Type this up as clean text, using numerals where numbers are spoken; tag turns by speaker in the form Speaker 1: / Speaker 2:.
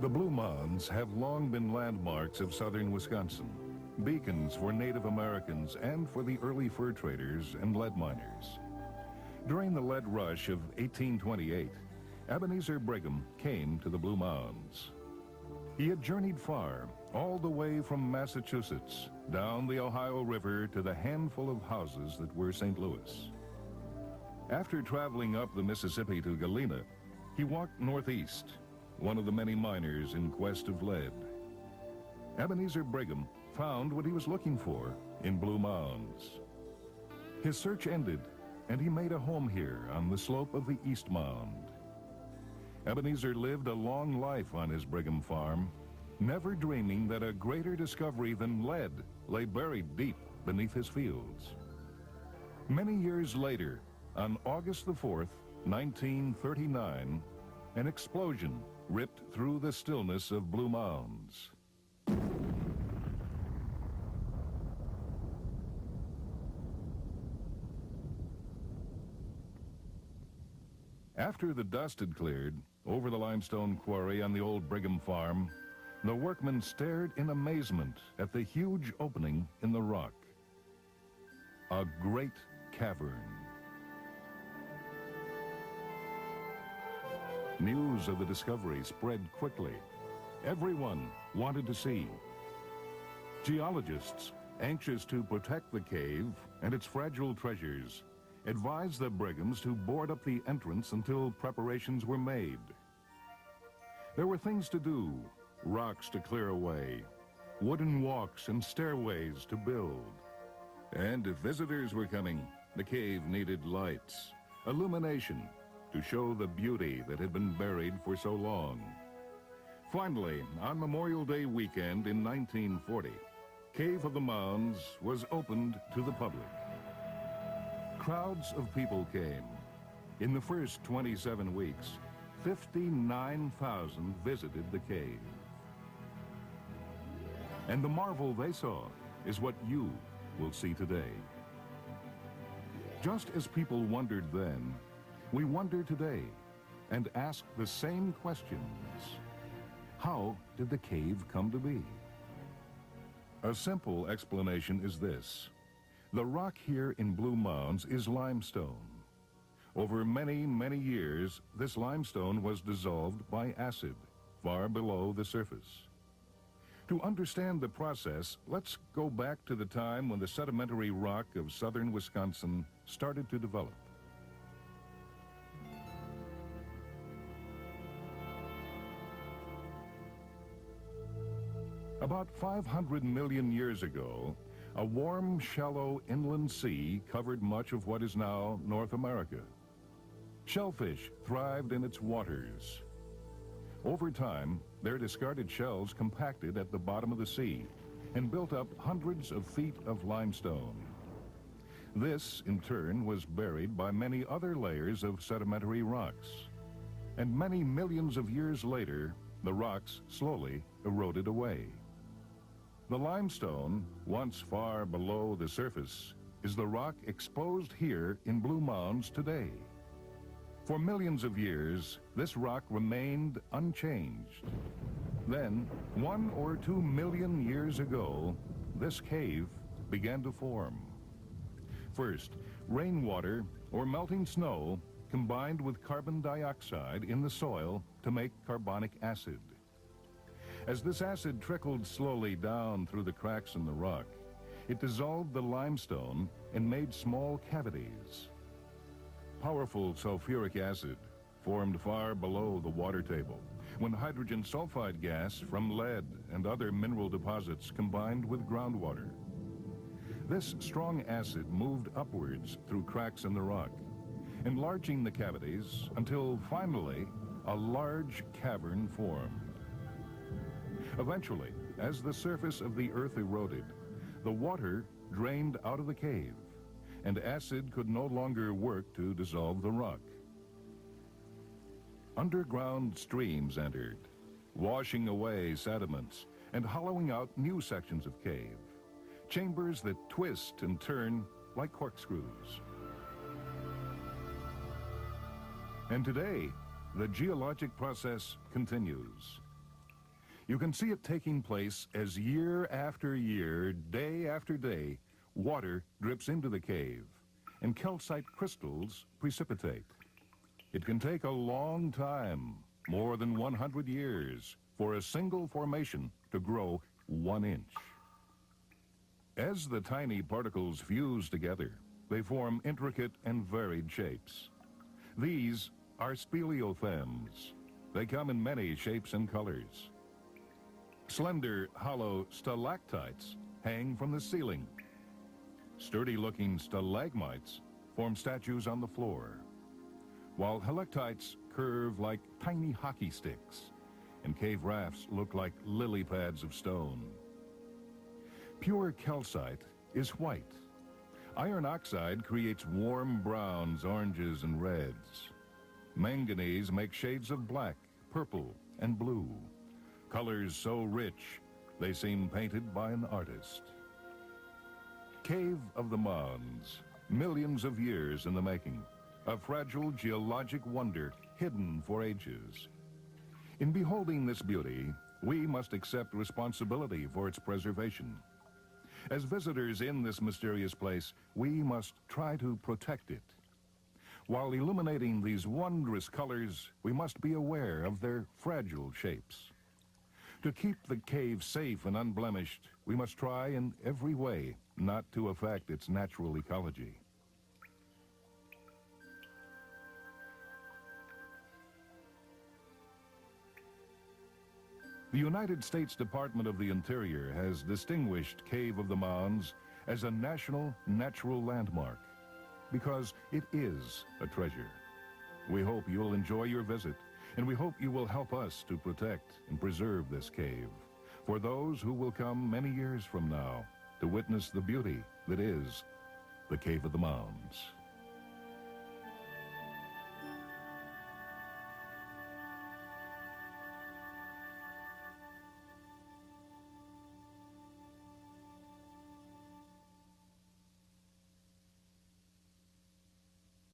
Speaker 1: The Blue Mounds have long been landmarks of southern Wisconsin, beacons for Native Americans and for the early fur traders and lead miners. During the lead rush of 1828, Ebenezer Brigham came to the Blue Mounds. He had journeyed far, all the way from Massachusetts, down the Ohio River to the handful of houses that were St. Louis. After traveling up the Mississippi to Galena, he walked northeast, one of the many miners in quest of lead. Ebenezer Brigham found what he was looking for in Blue Mounds. His search ended, and he made a home here on the slope of the East Mound. Ebenezer lived a long life on his Brigham farm, never dreaming that a greater discovery than lead lay buried deep beneath his fields. Many years later, on August the 4th, 1939, an explosion ripped through the stillness of Blue Mounds. After the dust had cleared over the limestone quarry on the old Brigham farm, the workmen stared in amazement at the huge opening in the rock. A great cavern. News of the discovery spread quickly. Everyone wanted to see. Geologists, anxious to protect the cave and its fragile treasures, advised the Brighams to board up the entrance until preparations were made. There were things to do, rocks to clear away, wooden walks and stairways to build. And if visitors were coming, the cave needed lights, illumination, to show the beauty that had been buried for so long. Finally, on Memorial Day weekend in 1940, Cave of the Mounds was opened to the public. Crowds of people came. In the first 27 weeks, 59,000 visited the cave. And the marvel they saw is what you will see today. Just as people wondered then, we wonder today and ask the same questions. How did the cave come to be? A simple explanation is this. The rock here in Blue Mounds is limestone. Over many, many years, this limestone was dissolved by acid far below the surface. To understand the process, let's go back to the time when the sedimentary rock of southern Wisconsin started to develop. About 500 million years ago, a warm, shallow inland sea covered much of what is now North America. Shellfish thrived in its waters. Over time, their discarded shells compacted at the bottom of the sea and built up hundreds of feet of limestone. This, in turn, was buried by many other layers of sedimentary rocks. And many millions of years later, the rocks slowly eroded away. The limestone, once far below the surface, is the rock exposed here in Blue Mounds today. For millions of years, this rock remained unchanged. Then, 1 or 2 million years ago, this cave began to form. First, rainwater or melting snow combined with carbon dioxide in the soil to make carbonic acid. As this acid trickled slowly down through the cracks in the rock, it dissolved the limestone and made small cavities. Powerful sulfuric acid formed far below the water table when hydrogen sulfide gas from lead and other mineral deposits combined with groundwater. This strong acid moved upwards through cracks in the rock, enlarging the cavities until finally a large cavern formed. Eventually, as the surface of the earth eroded, the water drained out of the cave, and acid could no longer work to dissolve the rock. Underground streams entered, washing away sediments and hollowing out new sections of cave, chambers that twist and turn like corkscrews. And today, the geologic process continues. You can see it taking place as year after year, day after day, water drips into the cave and calcite crystals precipitate. It can take a long time, more than 100 years, for a single formation to grow 1 inch. As the tiny particles fuse together, they form intricate and varied shapes. These are speleothems. They come in many shapes and colors. Slender, hollow stalactites hang from the ceiling. Sturdy-looking stalagmites form statues on the floor, while helictites curve like tiny hockey sticks, and cave rafts look like lily pads of stone. Pure calcite is white. Iron oxide creates warm browns, oranges, and reds. Manganese makes shades of black, purple, and blue, colors so rich they seem painted by an artist. Cave of the Mounds, millions of years in the making, a fragile geologic wonder hidden for ages. In beholding this beauty, we must accept responsibility for its preservation. As visitors in this mysterious place, we must try to protect it. While illuminating these wondrous colors, we must be aware of their fragile shapes. To keep the cave safe and unblemished, we must try in every way not to affect its natural ecology. The United States Department of the Interior has distinguished Cave of the Mounds as a national natural landmark because it is a treasure. We hope you'll enjoy your visit, and we hope you will help us to protect and preserve this cave for those who will come many years from now to witness the beauty that is the Cave of the Mounds.